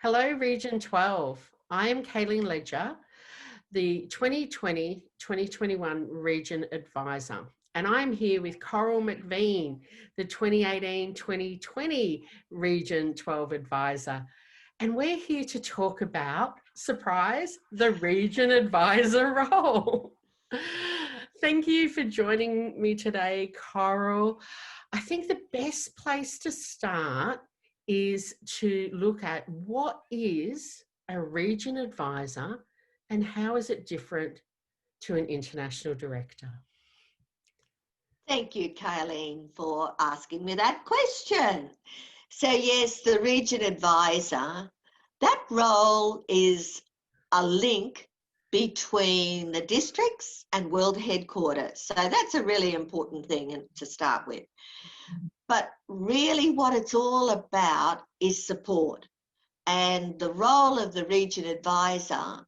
Hello, Region 12. I am Kaylene Ledgar, the 2020-2021 Region Advisor, and I'm here with Coral McVean, the 2018-2020 Region 12 Advisor. And we're here to talk about, surprise, the Region Advisor role. Thank you for joining me today, Coral. I think the best place to start is to look at what is a region advisor and how is it different to an international director? Thank you, Kaylene, for asking me that question. So yes, the region advisor, that role is a link between the districts and world headquarters. So that's a really important thing to start with. But really what it's all about is support. And the role of the region advisor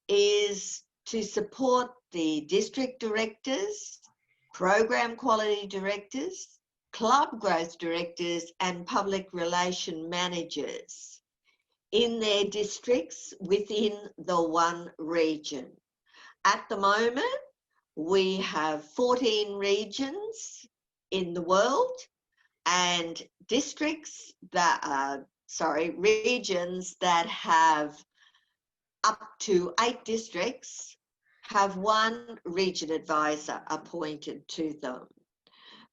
is to support the district directors, program quality directors, club growth directors, and public relation managers in their districts within the one region. At the moment, we have 14 regions in the world and districts that are, regions that have up to 8 districts have one region advisor appointed to them.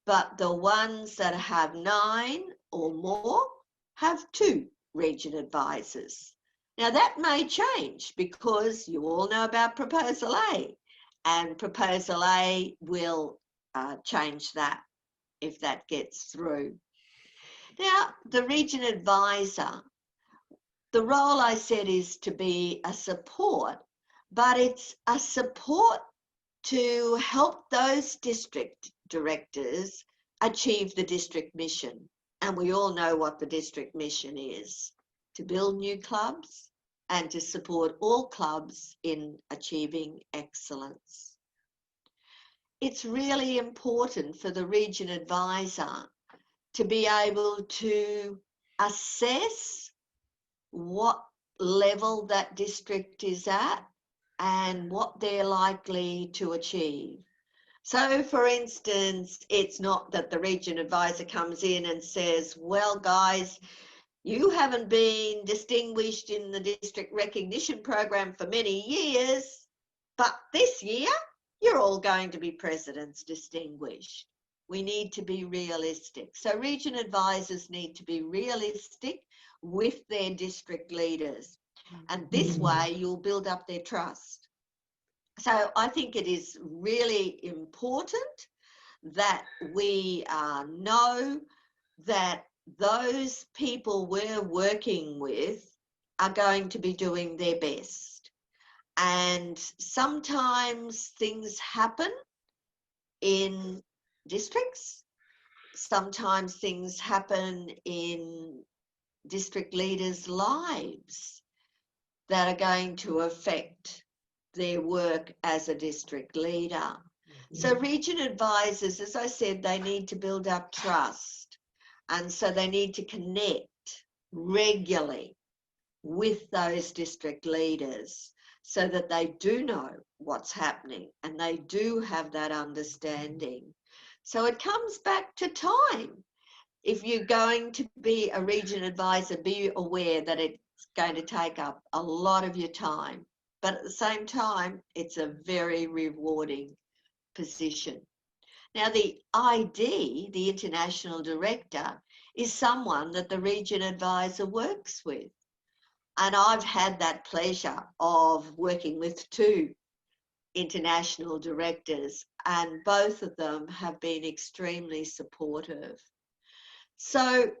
But the ones that have 9 or more have 2 region advisors. Now that may change because you all know about Proposal A, and Proposal A will change that if that gets through. Now, the region advisor, the role I said is to be a support, but it's a support to help those district directors achieve the district mission. And we all know what the district mission is: to build new clubs and to support all clubs in achieving excellence. It's really important for the region advisor to be able to assess what level that district is at and what they're likely to achieve. So for instance, it's not that the region advisor comes in and says, well guys, you haven't been distinguished in the district recognition program for many years, but this year you're all going to be president's distinguished. We need to be realistic. So region advisors need to be realistic with their district leaders. And this way you'll build up their trust. So I think it is really important that we know that those people we're working with are going to be doing their best. And sometimes things happen in districts, sometimes things happen in district leaders' lives that are going to affect their work as a district leader. So region advisors, as I said, they need to build up trust, and so they need to connect regularly with those district leaders so that they do know what's happening and they do have that understanding. So it comes back to time. If you're going to be a region advisor, be aware that it's going to take up a lot of your time, but at the same time, it's a very rewarding position. Now, the ID, the international director, is someone that the region advisor works with. And I've had that pleasure of working with 2 international directors, and both of them have been extremely supportive. So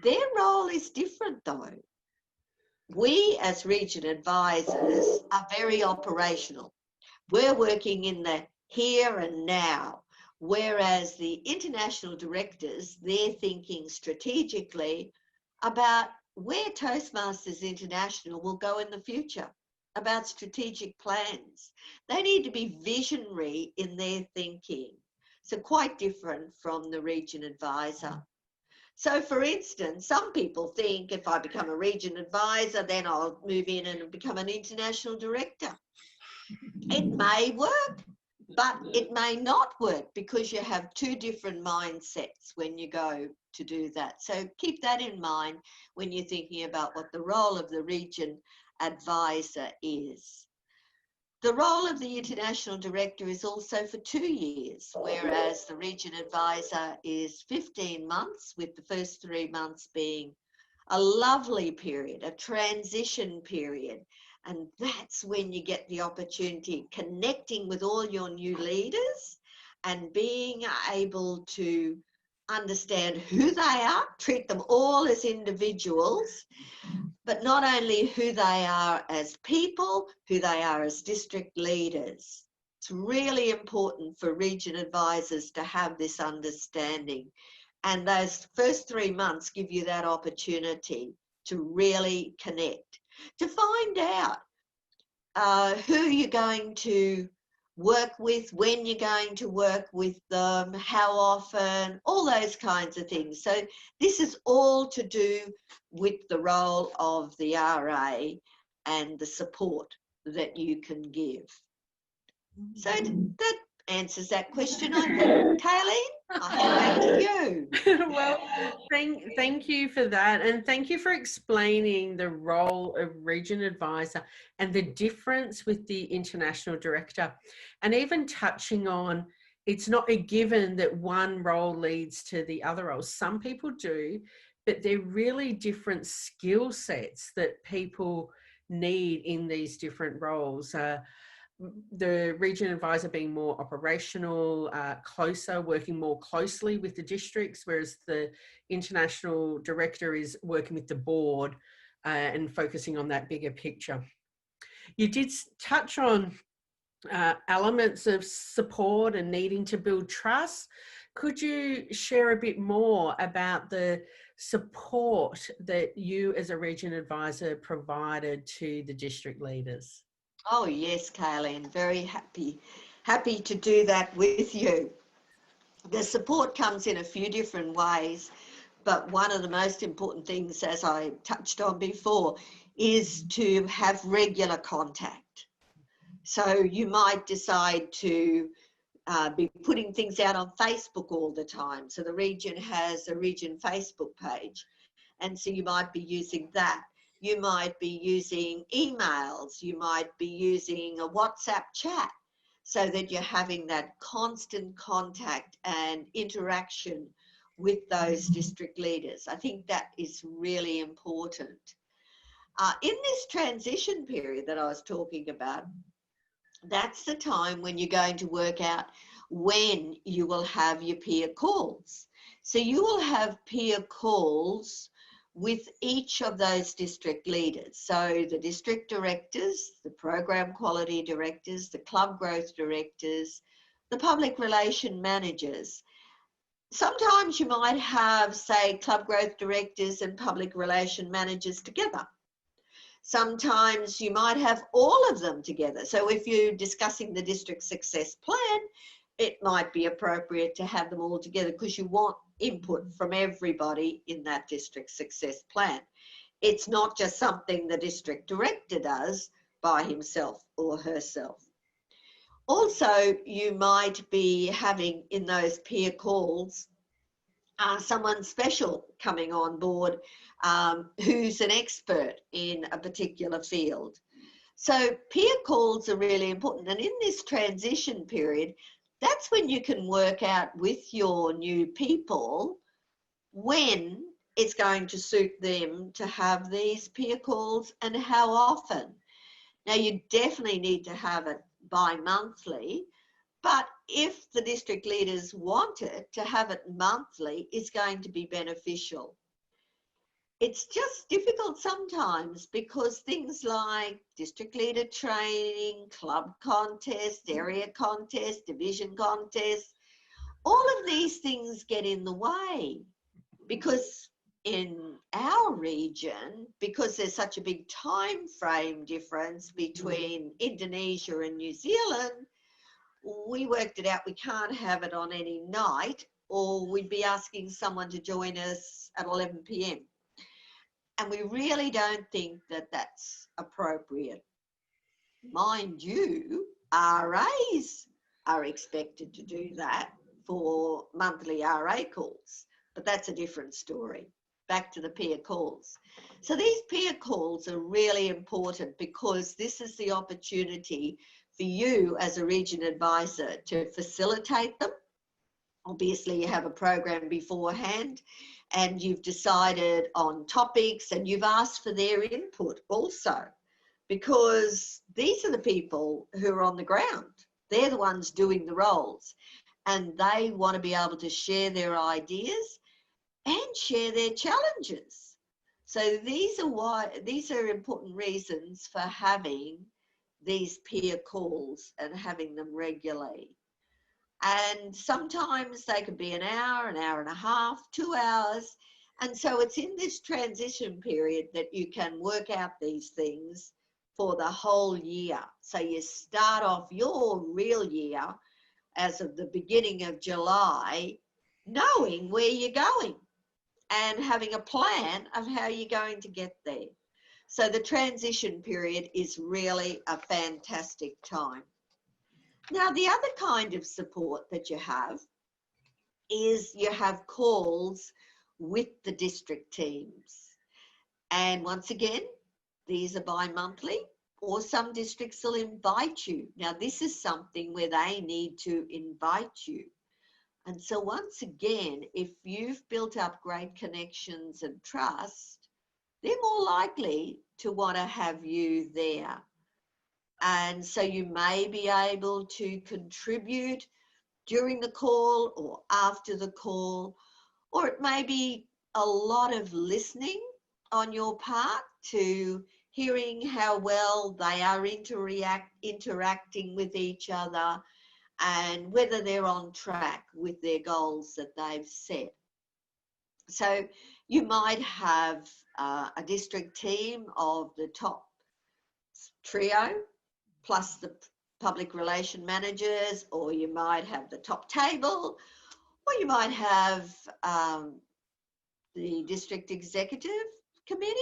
their role is different though. We as region advisors are very operational. We're working in the here and now, whereas the international directors, they're thinking strategically about where Toastmasters International will go in the future, about strategic plans. They need to be visionary in their thinking. So quite different from the region advisor. So for instance, some people think if I become a region advisor, then I'll move in and become an international director. It may work, but it may not work because you have two different mindsets when you go to do that. So keep that in mind when you're thinking about what the role of the region advisor is. The role of the international director is also for 2 years, whereas the region advisor is 15 months, with the first 3 months being a lovely period, a transition period. And that's when you get the opportunity connecting with all your new leaders and being able to understand who they are, treat them all as individuals, but not only who they are as people, who they are as district leaders. It's really important for region advisors to have this understanding. And those first 3 months give you that opportunity to really connect, to find out who you're going to work with, when you're going to work with them, how often, all those kinds of things. So this is all to do with the role of the RA and the support that you can give. So that answers that question, I think. Kaylene, I'll hand back to you. Well, thank you for that, and thank you for explaining the role of region advisor and the difference with the international director, and even touching on it's not a given that one role leads to the other role. Some people do, but they're really different skill sets that people need in these different roles. The region advisor being more operational, closer, working more closely with the districts, whereas the international director is working with the board and focusing on that bigger picture. You did touch on elements of support and needing to build trust. Could you share a bit more about the support that you as a region advisor provided to the district leaders? Oh yes, Kaylene, very happy to do that with you. The support comes in a few different ways, but one of the most important things, as I touched on before, is to have regular contact. So you might decide to be putting things out on Facebook all the time. So the region has a region Facebook page, and so you might be using that. You might be using emails, you might be using a WhatsApp chat, so that you're having that constant contact and interaction with those district leaders. I think that is really important. In this transition period that I was talking about, that's the time when you're going to work out when you will have your peer calls. So you will have peer calls with each of those district leaders. So the district directors, the program quality directors, the club growth directors, the public relation managers. Sometimes you might have, say, club growth directors and public relation managers together. Sometimes you might have all of them together. So if you're discussing the district success plan, it might be appropriate to have them all together because you want input from everybody in that district success plan. It's not just something the district director does by himself or herself. Also, you might be having in those peer calls someone special coming on board who's an expert in a particular field. So peer calls are really important. And in this transition period, that's when you can work out with your new people when it's going to suit them to have these peer calls and how often. Now, you definitely need to have it bi-monthly, but if the district leaders want it, to have it monthly is going to be beneficial. It's just difficult sometimes because things like district leader training, club contests, area contests, division contests, all of these things get in the way because in our region, because there's such a big time frame difference between Indonesia and New Zealand, we worked it out, we can't have it on any night or we'd be asking someone to join us at 11 p.m. And we really don't think that that's appropriate. Mind you, RAs are expected to do that for monthly RA calls, but that's a different story. Back to the peer calls. So these peer calls are really important because this is the opportunity for you as a region advisor to facilitate them. Obviously, you have a program beforehand and you've decided on topics and you've asked for their input also, because these are the people who are on the ground. They're the ones doing the roles, and they want to be able to share their ideas and share their challenges. So these are important reasons for having these peer calls and having them regularly. And sometimes they could be an hour and a half, 2 hours. And so it's in this transition period that you can work out these things for the whole year. So you start off your real year as of the beginning of July, knowing where you're going and having a plan of how you're going to get there. So the transition period is really a fantastic time. Now, the other kind of support that you have is you have calls with the district teams. And once again, these are bi-monthly, or some districts will invite you. Now, this is something where they need to invite you. And so once again, if you've built up great connections and trust, they're more likely to want to have you there. And so you may be able to contribute during the call or after the call, or it may be a lot of listening on your part to hearing how well they are interacting with each other and whether they're on track with their goals that they've set. So you might have a district team of the top trio plus the public relation managers, or you might have the top table, or you might have the district executive committee.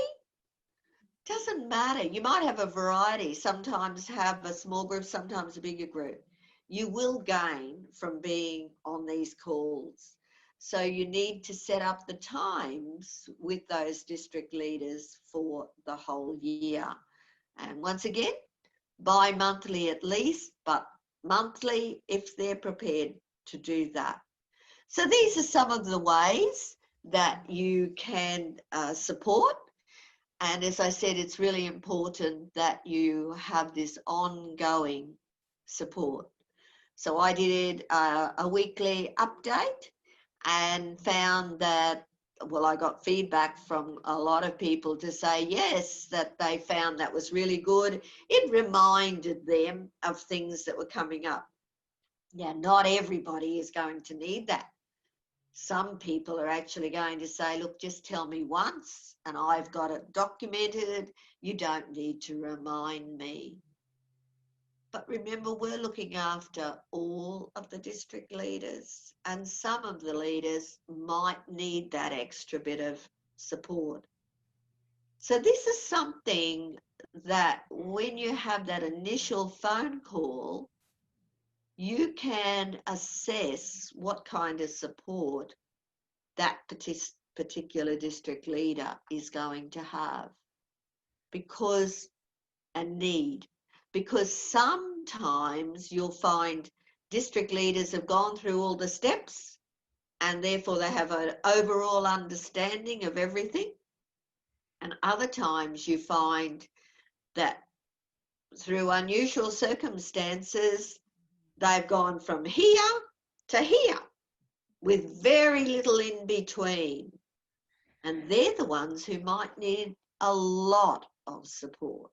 Doesn't matter. You might have a variety. Sometimes have a small group, sometimes a bigger group. You will gain from being on these calls. So you need to set up the times with those district leaders for the whole year. And once again, bi-monthly at least, but monthly if they're prepared to do that. So these are some of the ways that you can support. And as I said, it's really important that you have this ongoing support. So I did a weekly update and found that, well, I got feedback from a lot of people to say, yes, that they found that was really good. It reminded them of things that were coming up. Now, not everybody is going to need that. Some people are actually going to say, look, just tell me once and I've got it documented. You don't need to remind me. But remember, we're looking after all of the district leaders, and some of the leaders might need that extra bit of support. So this is something that when you have that initial phone call, you can assess what kind of support that particular district leader is going to have, because sometimes you'll find district leaders have gone through all the steps and therefore they have an overall understanding of everything. And other times you find that through unusual circumstances, they've gone from here to here with very little in between. And they're the ones who might need a lot of support.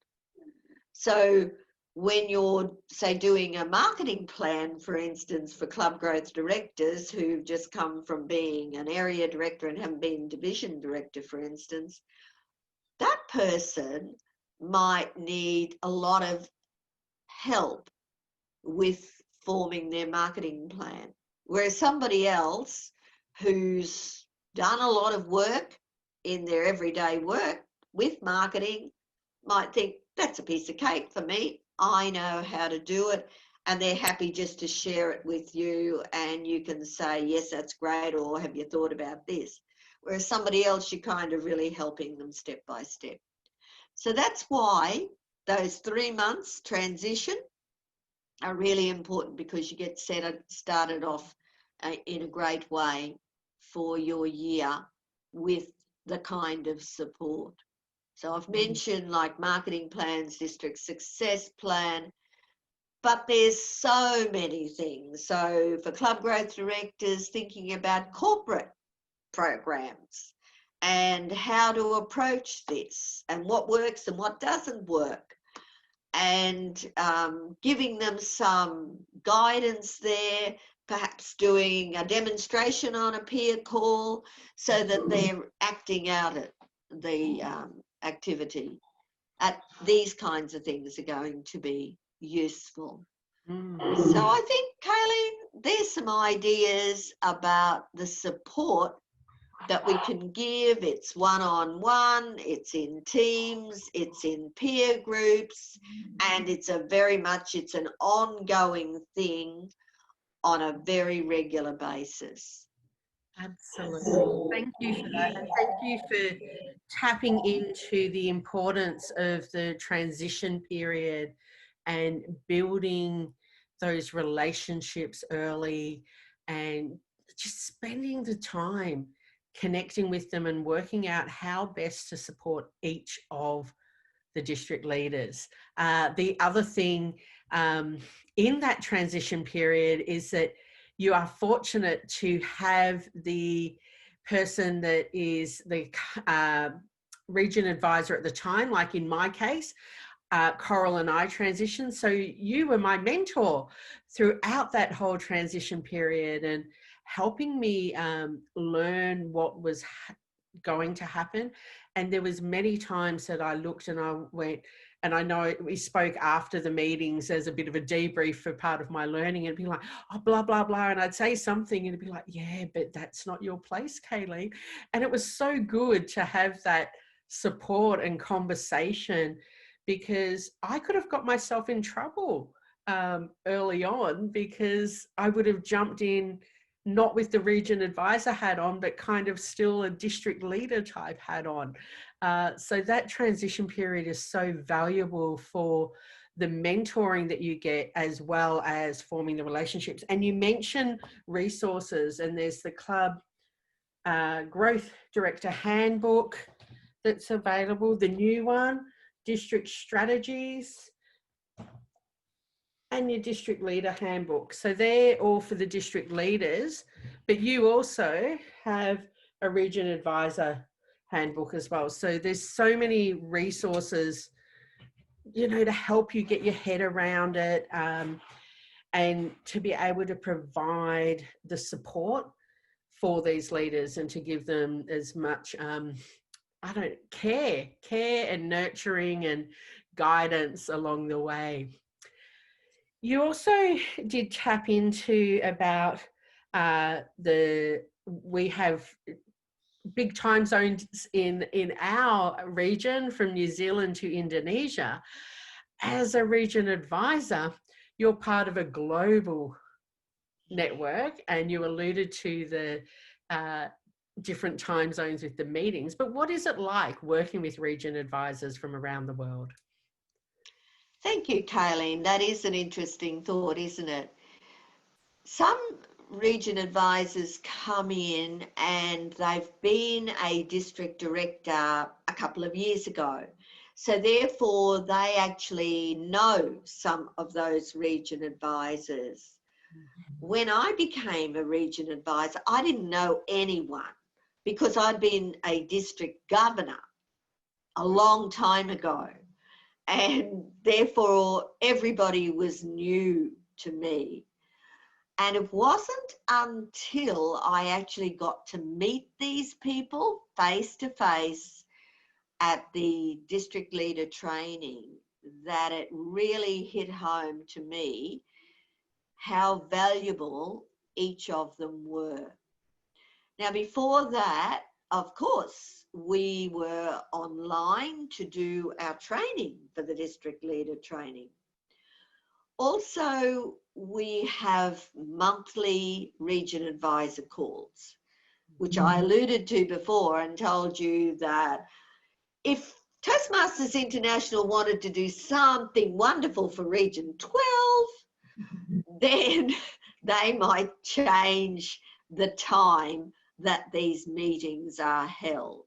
So when you're, say, doing a marketing plan, for instance, for club growth directors who've just come from being an area director and haven't been division director, for instance, that person might need a lot of help with forming their marketing plan. Whereas somebody else who's done a lot of work in their everyday work with marketing might think, that's a piece of cake for me. I know how to do it. And they're happy just to share it with you, and you can say, yes, that's great, or have you thought about this? Whereas somebody else, you're kind of really helping them step by step. So that's why those 3 months transition are really important, because you get started off in a great way for your year with the kind of support. So I've mentioned like marketing plans, district success plan, but there's so many things. So for club growth directors, thinking about corporate programs and how to approach this and what works and what doesn't work, and giving them some guidance there, perhaps doing a demonstration on a peer call so that they're acting out at the activity. These kinds of things are going to be useful. So I think, Kaylene, there's some ideas about the support that we can give. It's one-on-one, it's in teams, it's in peer groups, and it's an ongoing thing on a very regular basis. Absolutely. Thank you for that. And thank you for tapping into the importance of the transition period and building those relationships early, and just spending the time connecting with them and working out how best to support each of the district leaders. The other thing in that transition period is that you are fortunate to have the person that is the region advisor at the time, like in my case, Coral and I transitioned. So you were my mentor throughout that whole transition period and helping me learn what was going to happen. And there was many times that I looked and I went, and I know we spoke after the meetings as a bit of a debrief for part of my learning, and be like, oh, blah, blah, blah. And I'd say something and it'd be like, yeah, but that's not your place, Kaylene. And it was so good to have that support and conversation, because I could have got myself in trouble early on, because I would have jumped in, not with the region advisor hat on, but kind of still a district leader type hat on. So that transition period is so valuable for the mentoring that you get, as well as forming the relationships. And you mentioned resources, and there's the club growth director handbook that's available, the new one, district strategies, and your district leader handbook. So they're all for the district leaders, but you also have a region advisor handbook as well. So there's so many resources, you know, to help you get your head around it, and to be able to provide the support for these leaders, and to give them as much care and nurturing and guidance along the way. You also did tap into about we have big time zones in our region, from New Zealand to Indonesia. As a region advisor, you're part of a global network, and you alluded to the different time zones with the meetings. But what is it like working with region advisors from around the world? Thank you, Kaylene. That is an interesting thought, isn't it? Some region advisors come in and they've been a district director a couple of years ago. So therefore, they actually know some of those region advisors. When I became a region advisor, I didn't know anyone, because I'd been a district governor a long time ago. And therefore, everybody was new to me. And it wasn't until I actually got to meet these people face to face at the district leader training that it really hit home to me how valuable each of them were. Now, before that, of course, we were online to do our training for the district leader training. Also, we have monthly region advisor calls, which I alluded to before and told you that if Toastmasters International wanted to do something wonderful for Region 12, then they might change the time that these meetings are held.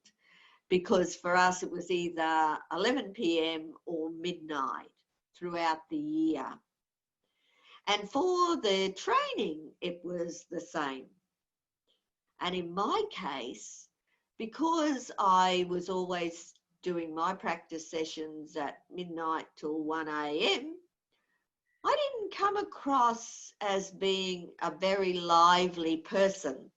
Because for us, it was either 11 p.m. or midnight throughout the year. And for the training, it was the same. And in my case, because I was always doing my practice sessions at midnight till 1 a.m., I didn't come across as being a very lively person.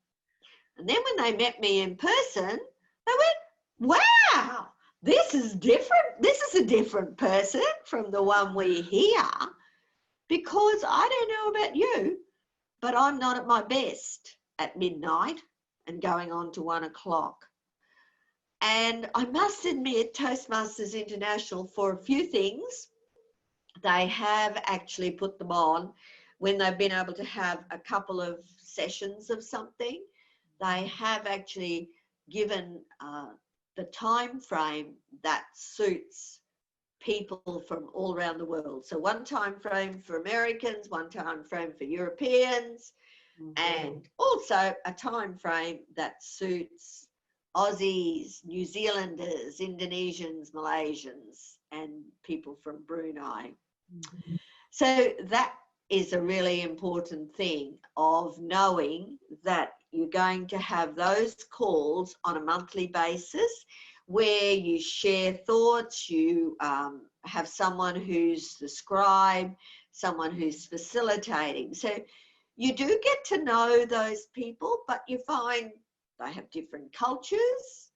And then when they met me in person, they went, wow, this is different. This is a different person from the one we hear. Because I don't know about you, but I'm not at my best at midnight and going on to 1 o'clock. And I must admit, Toastmasters International, for a few things, they have actually put them on when they've been able to have a couple of sessions of something. They have actually given the time frame that suits people from all around the world. So one time frame for Americans, one time frame for Europeans, and also a time frame that suits Aussies, New Zealanders, Indonesians, Malaysians, and people from Brunei. So that is a really important thing of knowing that you're going to have those calls on a monthly basis where you share thoughts, you have someone who's the scribe, someone who's facilitating. So you do get to know those people, but you find they have different cultures.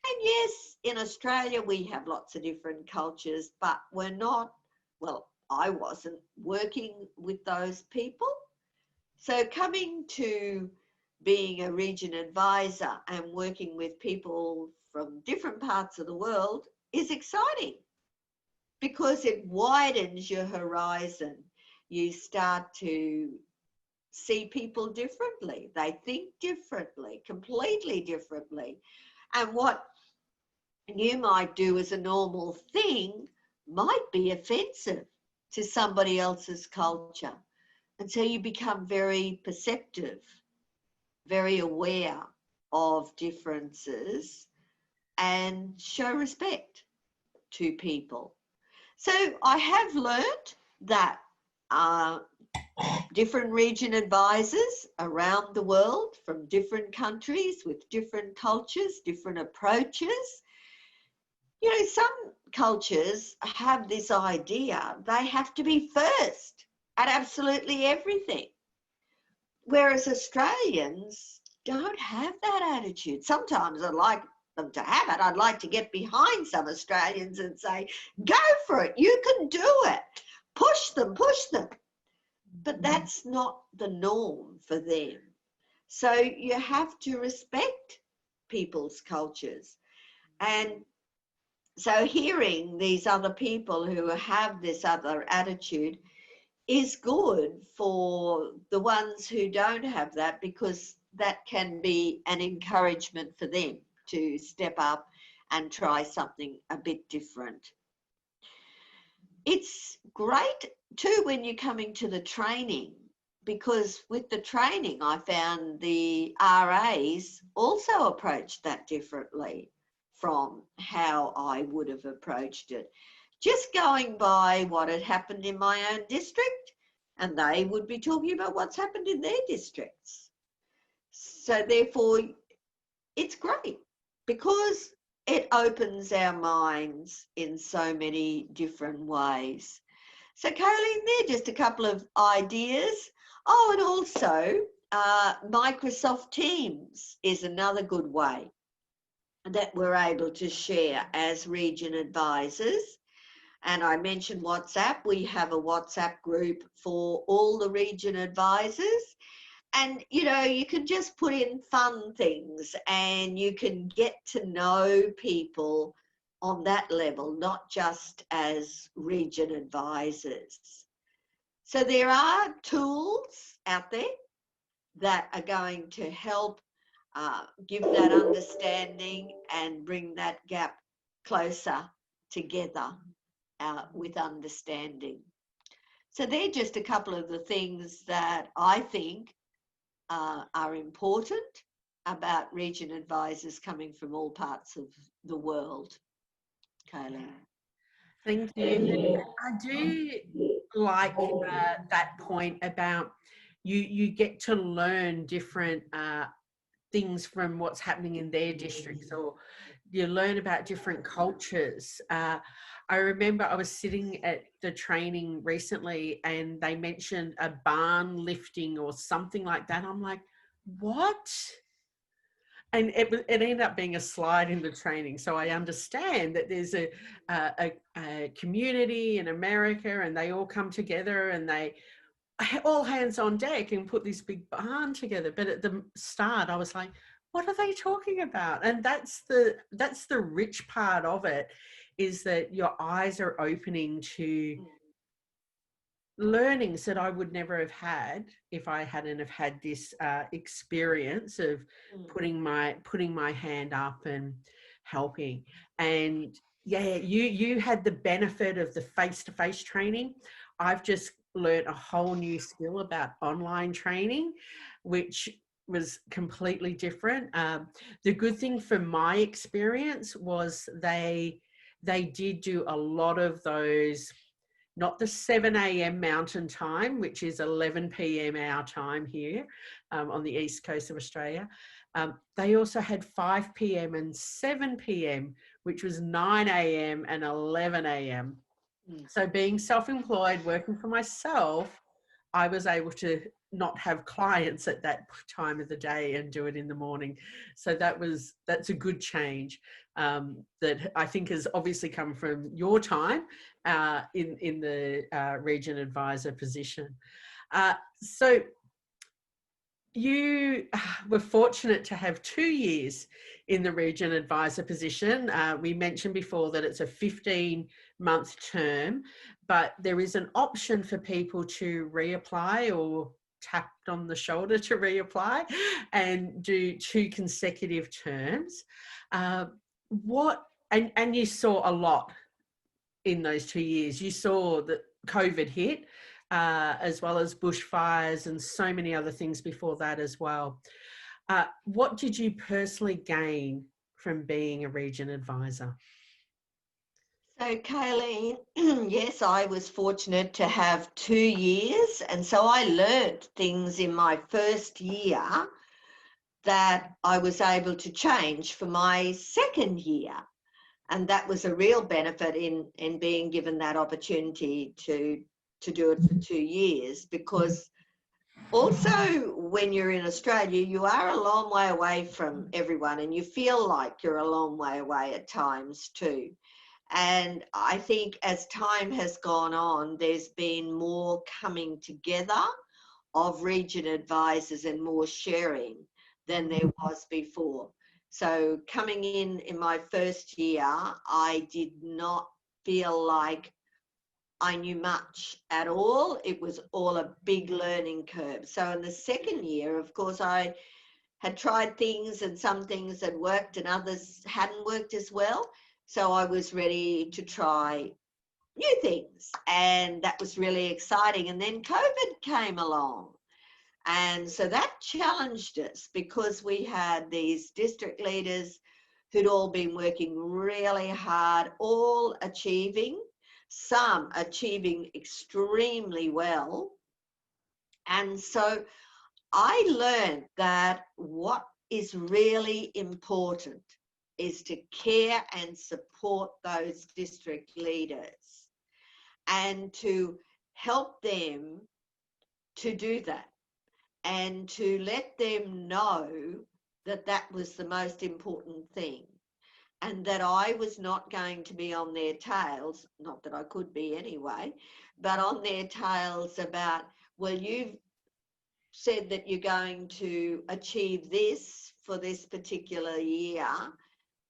And yes, in Australia, we have lots of different cultures, but we're not, well, I wasn't working with those people. So coming to being a region advisor and working with people from different parts of the world is exciting because it widens your horizon. You start to see people differently. They think differently, completely differently. And what you might do as a normal thing might be offensive to somebody else's culture. And so you become very perceptive, very aware of differences and show respect to people. So I have learned that different region advisors around the world from different countries with different cultures, different approaches. You know, some cultures have this idea they have to be first at absolutely everything, whereas Australians don't have that attitude. Sometimes I'd like them to have it. I'd like to get behind some Australians and say, go for it, you can do it. Push them, push them. But that's not the norm for them. So you have to respect people's cultures. And so hearing these other people who have this other attitude is good for the ones who don't have that, because that can be an encouragement for them to step up and try something a bit different. It's great too when you're coming to the training, because with the training I found the RAs also approached that differently from how I would have approached it. Just going by what had happened in my own district, and they would be talking about what's happened in their districts. So therefore, it's great because it opens our minds in so many different ways. So Kaylene, they're just a couple of ideas. Oh, and also Microsoft Teams is another good way that we're able to share as region advisors. And I mentioned WhatsApp. We have a WhatsApp group for all the region advisors. And, you know, you can just put in fun things and you can get to know people on that level, not just as region advisors. So there are tools out there that are going to help give that understanding and bring that gap closer together with understanding. So they're just a couple of the things that I think are important about region advisors coming from all parts of the world. Kaylene. Thank you. I do like that point about you get to learn different things from what's happening in their districts, or you learn about different cultures. I remember I was sitting at the training recently and they mentioned a barn lifting or something like that. I'm like, what? And it ended up being a slide in the training. So I understand that there's a community in America and they all come together and they all hands on deck and put this big barn together. But at the start I was like, what are they talking about? And that's the rich part of it, is that your eyes are opening to learnings that I would never have had if I hadn't have had this experience of putting my hand up and helping. And yeah, you had the benefit of the face-to-face training. I've just learned a whole new skill about online training, which was completely different. The good thing from my experience was they did do a lot of those, not the 7 a.m. mountain time, which is 11 p.m. our time here on the east coast of Australia. They also had 5 p.m. and 7 p.m., which was 9 a.m. and 11 a.m. So being self-employed, working for myself, I was able to not have clients at that time of the day and do it in the morning. So that's a good change that I think has obviously come from your time in the region advisor position. So you were fortunate to have 2 years in the region advisor position. We mentioned before that it's a 15-month term, but there is an option for people to reapply or tapped on the shoulder to reapply and do 2 consecutive terms. And you saw a lot in those 2 years. You saw that COVID hit, as well as bushfires and so many other things before that as well. What did you personally gain from being a region advisor? So, Kaylene, yes, I was fortunate to have 2 years, and so I learnt things in my first year that I was able to change for my second year. And that was a real benefit in being given that opportunity to do it for 2 years, because also when you're in Australia, you are a long way away from everyone and you feel like you're a long way away at times too. And I think as time has gone on, there's been more coming together of region advisors and more sharing than there was before. So coming in my first year, I did not feel like I knew much at all. It was all a big learning curve. So in the second year, of course, I had tried things and some things had worked and others hadn't worked as well. So I was ready to try new things, and that was really exciting. And then COVID came along. And so that challenged us, because we had these district leaders who'd all been working really hard, all achieving, some achieving extremely well. And so I learned that what is really important is to care and support those district leaders and to help them to do that, and to let them know that that was the most important thing, and that I was not going to be on their tails, not that I could be anyway, but on their tails about, well, said that you're going to achieve this for this particular year,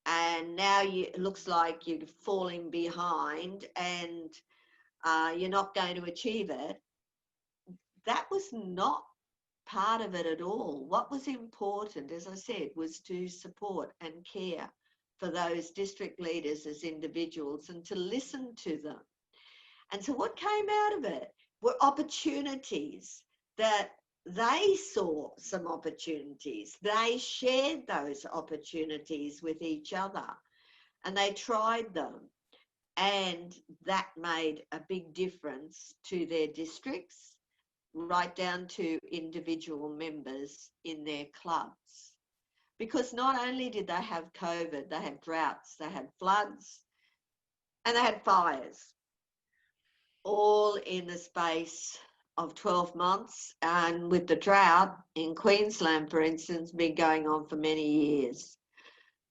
and now it looks like you're falling behind and you're not going to achieve it, that was not part of it at all. What was important, as I said, was to support and care for those district leaders as individuals and to listen to them. And so what came out of it were opportunities that they saw some opportunities. They shared those opportunities with each other and they tried them. And that made a big difference to their districts, right down to individual members in their clubs. Because not only did they have COVID, they had droughts, they had floods, and they had fires, all in the space of 12 months. And with the drought in Queensland, for instance, been going on for many years.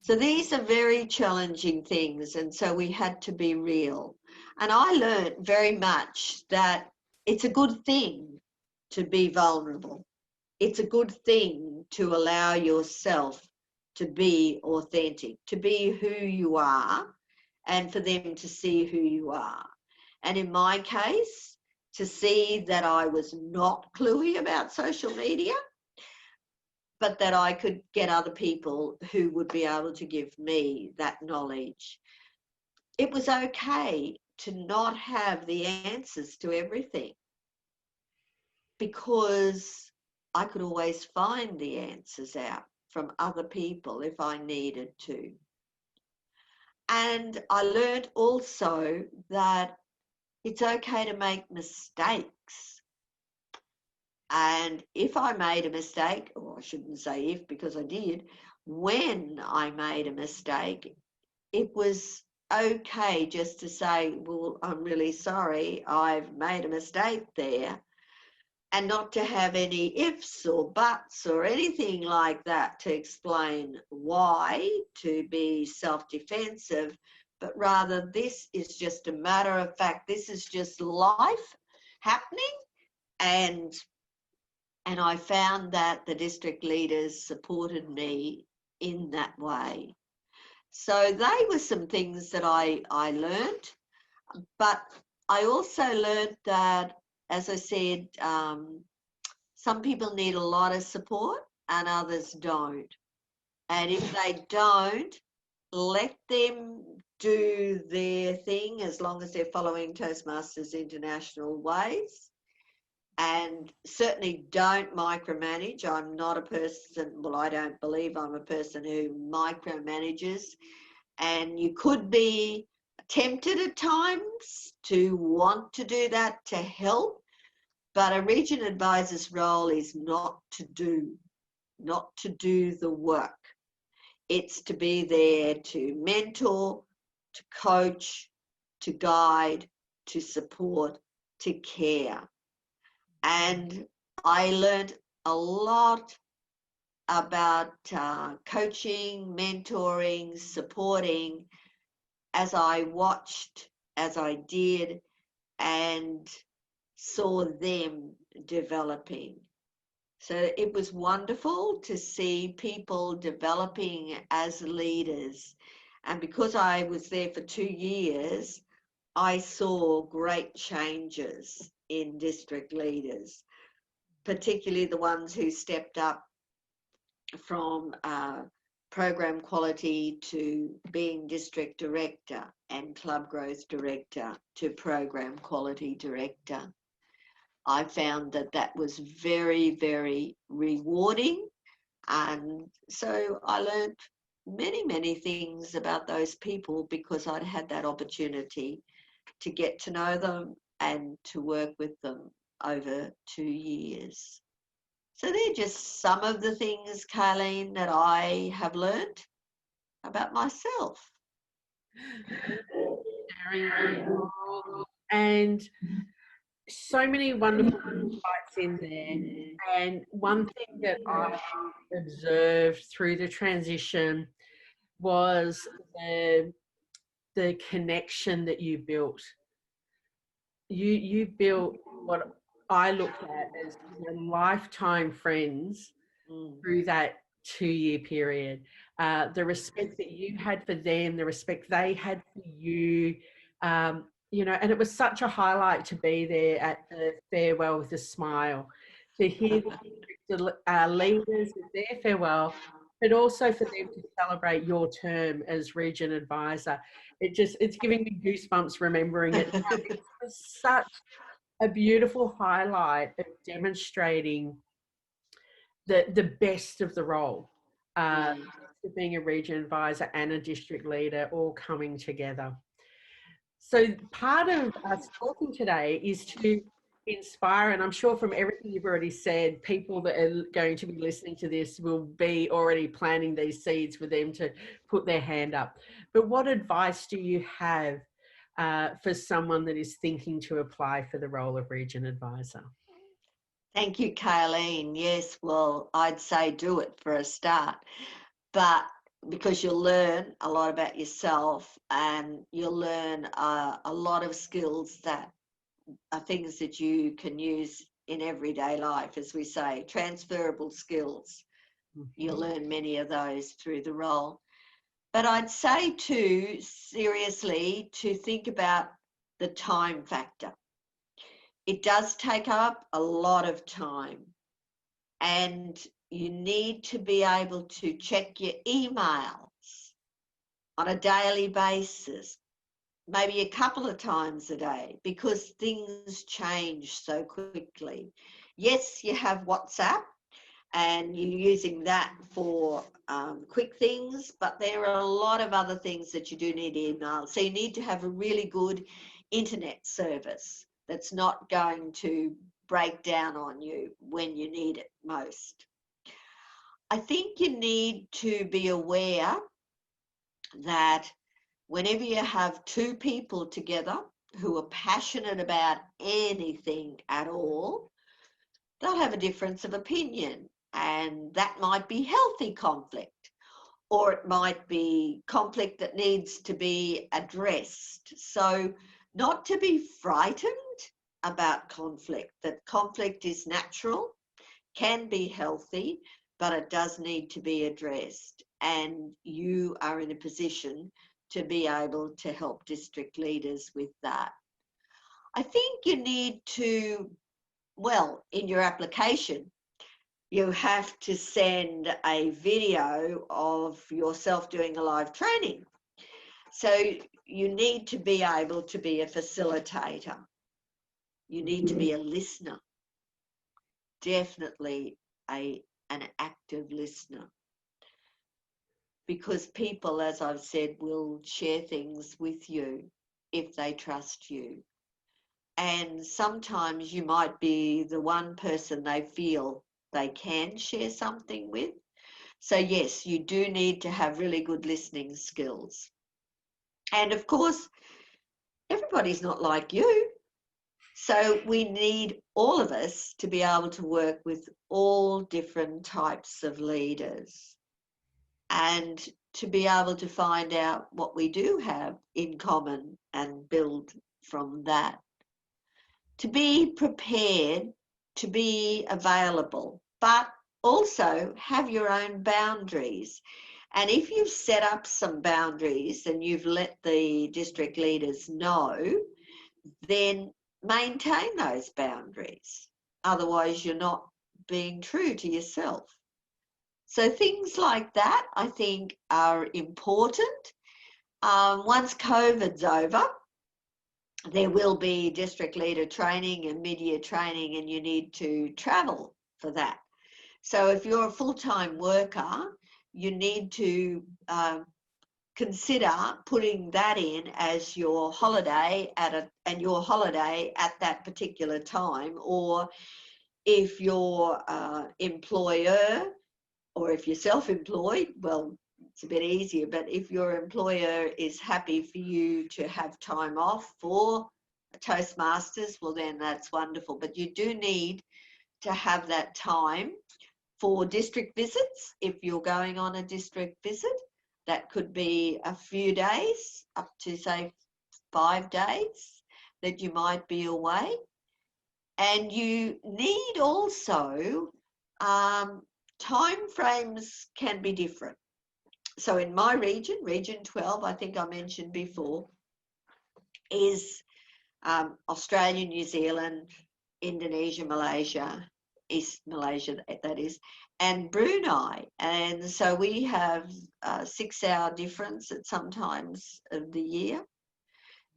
So these are very challenging things, and so we had to be real. And I learned very much that it's a good thing to be vulnerable. It's a good thing to allow yourself to be authentic, to be who you are, and for them to see who you are. And in my case, to see that I was not cluey about social media, but that I could get other people who would be able to give me that knowledge. It was okay to not have the answers to everything, because I could always find the answers out from other people if I needed to. And I learned also that it's okay to make mistakes. And if I made a mistake, or I shouldn't say if, because I did, when I made a mistake, it was okay just to say, well, I'm really sorry, I've made a mistake there, and not to have any ifs or buts or anything like that to explain why, to be self-defensive, but rather this is just a matter of fact, this is just life happening. And I found that the district leaders supported me in that way. So they were some things that I learned, but I also learned that, as I said, some people need a lot of support and others don't. And if they don't, let them do their thing as long as they're following Toastmasters International ways. And certainly don't micromanage. I'm not a person, well, I don't believe I'm a person who micromanages. And you could be tempted at times to want to do that to help, but a region advisor's role is not to do the work. It's to be there to mentor, to coach, to guide, to support, to care. And I learned a lot about coaching, mentoring, supporting as I watched, as I did, and saw them developing. So it was wonderful to see people developing as leaders. And because I was there for 2 years, I saw great changes in district leaders, particularly the ones who stepped up from program quality to being district director and club growth director to program quality director. I found that that was very, very rewarding. And so I learned many, many things about those people because I'd had that opportunity to get to know them and to work with them over 2 years. So they're just some of the things, Kaylene, that I have learned about myself. And so many wonderful insights in there. And one thing that I observed through the transition was the connection that you built. You built what I looked at as lifetime friends Mm. through that 2-year period. The respect that you had for them, the respect they had for you, and it was such a highlight to be there at the farewell with a smile, to hear the leaders with their farewell, but also for them to celebrate your term as region advisor. It's giving me goosebumps remembering it now. It was such a beautiful highlight of demonstrating the best of the role, Mm. being a region advisor and a district leader all coming together. So part of us talking today is to inspire, and I'm sure from everything you've already said, people that are going to be listening to this will be already planting these seeds for them to put their hand up. But what advice do you have for someone that is thinking to apply for the role of region advisor? Thank you, Kaylene. Yes, well, I'd say do it for a start, but because you'll learn a lot about yourself and you'll learn a lot of skills that are things that you can use in everyday life, as we say, transferable skills. You'll learn many of those through the role. But I'd say too, seriously, to think about the time factor. It does take up a lot of time, and you need to be able to check your emails on a daily basis, maybe a couple of times a day, because things change so quickly. Yes, you have WhatsApp and you're using that for quick things, but there are a lot of other things that you do need email. So you need to have a really good internet service that's not going to break down on you when you need it most. I think you need to be aware that whenever you have two people together who are passionate about anything at all, they'll have a difference of opinion, and that might be healthy conflict, or it might be conflict that needs to be addressed. So not to be frightened about conflict, that conflict is natural, can be healthy, but it does need to be addressed. And you are in a position to be able to help district leaders with that. I think you need to, well, in your application, you have to send a video of yourself doing a live training. So you need to be able to be a facilitator. You need to be a listener, definitely an active listener. Because people, as I've said, will share things with you if they trust you. And sometimes you might be the one person they feel they can share something with. So yes, you do need to have really good listening skills. And of course, everybody's not like you. So we need all of us to be able to work with all different types of leaders and to be able to find out what we do have in common and build from that. To be prepared, to be available, but also have your own boundaries. And if you've set up some boundaries and you've let the district leaders know, then maintain those boundaries. Otherwise, you're not being true to yourself. So things like that, I think, are important. Once COVID's over, there will be district leader training and mid-year training, and you need to travel for that. So if you're a full-time worker, you need to consider putting that in as your holiday and your holiday at that particular time. Or if your employer, or if you're self-employed, well, it's a bit easier, but if your employer is happy for you to have time off for Toastmasters, well, then that's wonderful. But you do need to have that time for district visits. If you're going on a district visit, that could be a few days, up to say 5 days that you might be away. And you need also, time frames can be different. So in my region, Region 12, I think I mentioned before, is Australia, New Zealand, Indonesia, Malaysia, East Malaysia, that is, and Brunei. And so we have a 6-hour difference at some times of the year.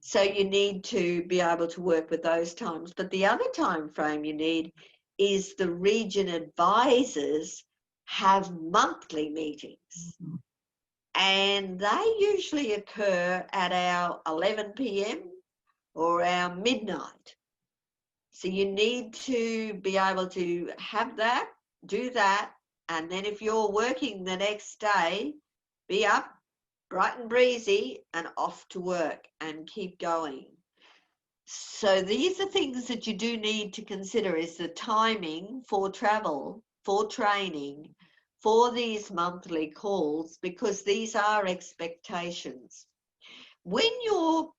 So you need to be able to work with those times. But the other time frame you need is the region advisors have monthly meetings. And they usually occur at our 11 p.m. or our midnight. So you need to be able to have that, do that, and then if you're working the next day, be up, bright and breezy, and off to work and keep going. So these are things that you do need to consider, is the timing for travel, for training, for these monthly calls, because these are expectations. When you're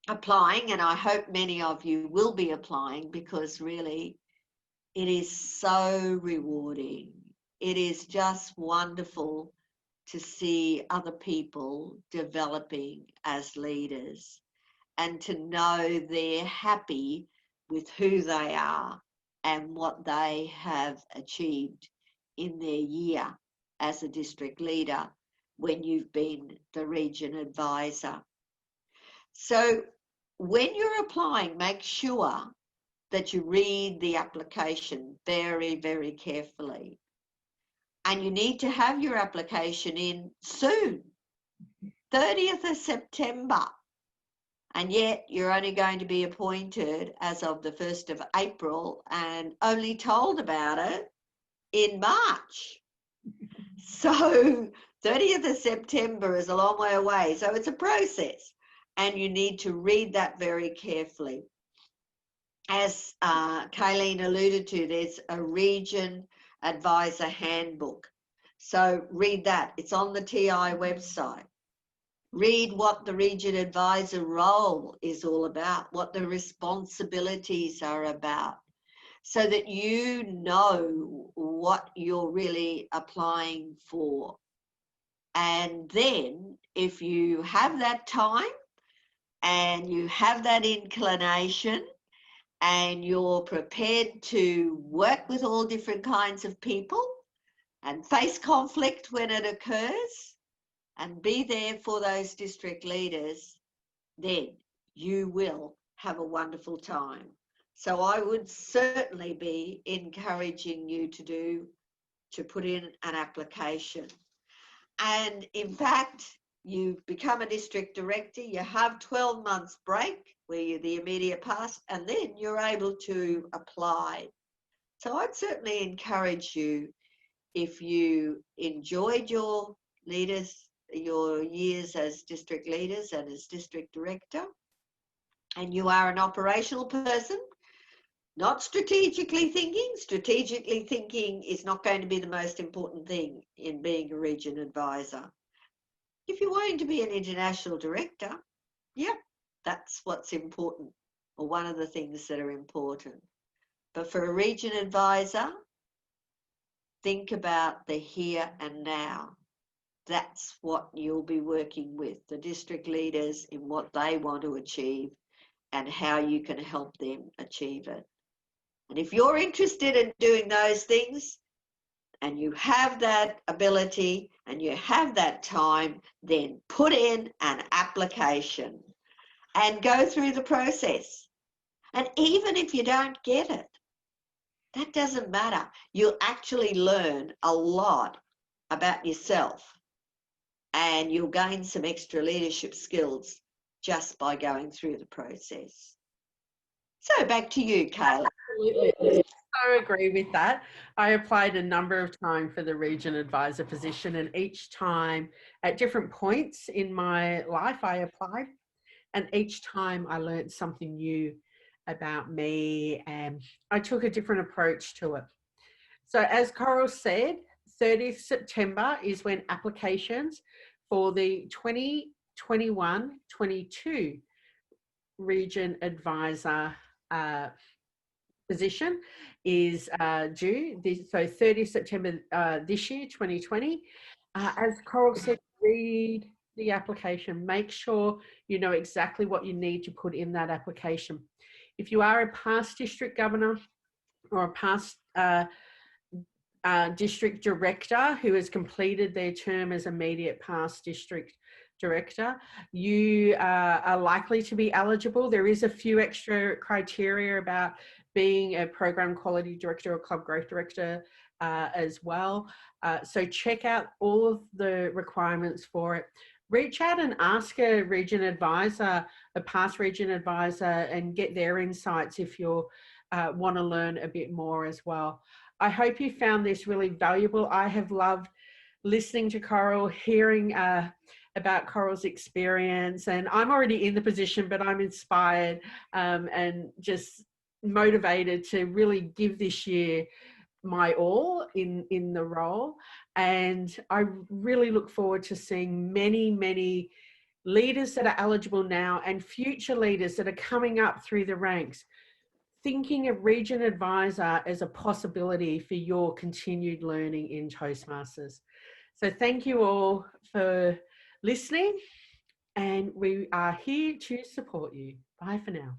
applying, and I hope many of you will be applying, because really it is so rewarding. It is just wonderful to see other people developing as leaders and to know they're happy with who they are and what they have achieved in their year as a district leader when you've been the region advisor. So when you're applying, make sure that you read the application very, very carefully. And you need to have your application in soon, 30th of September. And yet you're only going to be appointed as of the 1st of April and only told about it in March. So 30th of September is a long way away. So it's a process and you need to read that very carefully. As Kaylene alluded to, there's a region advisor handbook. So read that. It's on the TI website. Read what the region advisor role is all about, what the responsibilities are about, so that you know what you're really applying for. And then if you have that time and you have that inclination and you're prepared to work with all different kinds of people and face conflict when it occurs, and be there for those district leaders, then you will have a wonderful time. So I would certainly be encouraging you to put in an application. And in fact, you become a district director, you have 12 months break where you're the immediate past, and then you're able to apply. So I'd certainly encourage you, if you enjoyed your years as district leaders and as district director, and you are an operational person, not strategically thinking. Strategically thinking is not going to be the most important thing in being a region advisor. If you're wanting to be an international director, yep, that's what's important, or one of the things that are important. But for a region advisor, think about the here and now. That's what you'll be working with, the district leaders, in what they want to achieve and how you can help them achieve it. And if you're interested in doing those things and you have that ability and you have that time, then put in an application and go through the process. And even if you don't get it, that doesn't matter. You'll actually learn a lot about yourself. And you'll gain some extra leadership skills just by going through the process. So back to you, Kayla. Absolutely. I so agree with that. I applied a number of times for the region advisor position, and each time at different points in my life I applied, and each time I learned something new about me and I took a different approach to it. So as Coral said, 30th September is when applications for the 2021-22 region advisor position is due. So 30 September this year, 2020. As Coral said, read the application. Make sure you know exactly what you need to put in that application. If you are a past district governor or a past district director who has completed their term as immediate past district director, you are likely to be eligible. There is a few extra criteria about being a program quality director or club growth director as well. So check out all of the requirements for it. Reach out and ask a region advisor, a past region advisor, and get their insights if you want to learn a bit more as well. I hope you found this really valuable. I have loved listening to Coral, hearing about Coral's experience, and I'm already in the position, but I'm inspired and just motivated to really give this year my all in the role. And I really look forward to seeing many leaders that are eligible now and future leaders that are coming up through the ranks thinking of region advisor as a possibility for your continued learning in Toastmasters. So thank you all for listening, and we are here to support you. Bye for now.